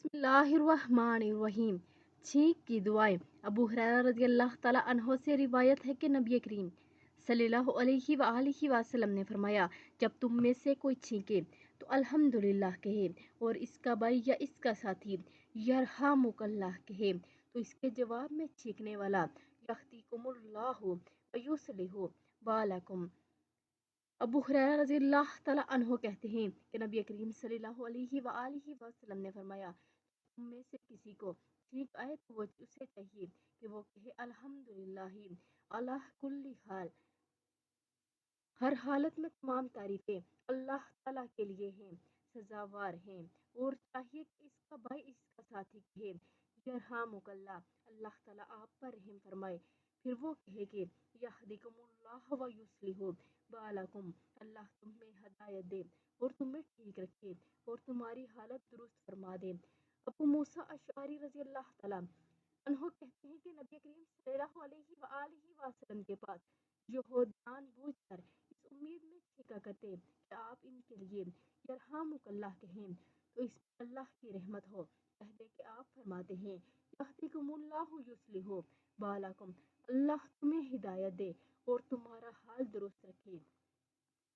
बिस्मिल्लाह रहमान रहीम। छींक की दुआएं। अबू हुरैरा रज़ी अल्लाह ताला अन्हो से रिवायत है कि नबी करीम सल्लल्लाहु अलैहि वसल्लम ने फरमाया, जब तुम में से कोई छींके तो अल्हम्दुलिल्लाह कहे, और इसका भाई या इसका साथी यरहमुकल्लाह कहे तो इसके जवाब में छींकने वाला यहदीकुमुल्लाहु व युस्लिहु बालकुम। अबू हुरैरा रज़ी अल्लाह ताला अन्हो कहते हैं कि नबी करीम सल्लल्लाहु अलैहि वसल्लम ने फरमाया, तुम में से किसी को छींक आए तो वो उसे चाहिए कि वो कहे अल्हम्दुलिल्लाह अला कुल्ली हाल। हर हालत में तमाम तारीफें अल्लाह ताला के लिए हैं, सजावार हैं, और चाहिए कि इसका भाई इसका साथी कहे यरहमुकल्लाह, अल्लाह ताला आप पर रहम फरमाए। फिर वो कहे कि यहदिकुमुल्लाह व युस्लिहु बालकुम, अल्लाह तुम्हें हदायत दे और तुम्हें ठीक रखे और तुम्हारी हालत दुरुस्त फरमा दे। अबू मूसा अशअरी रज़ी अल्लाह ताला अन्हो कहते हैं कि नबी करीम सल्लल्लाहु अलैहि वसल्लम के पास जो हो जानबूझकर इस उम्मीद में छींका करते कि आप इनके लिए यरहमुकल्लाह कहें तो इस पर अल्लाह की रहमत हो, कह दे कि आप फरमाते हैं यहदिकुमुल्लाहु युस्लिहु बालकुम, अल्लाह तुम्हें हिदायत दे और तुम्हारा हाल दुरुस्त रखे।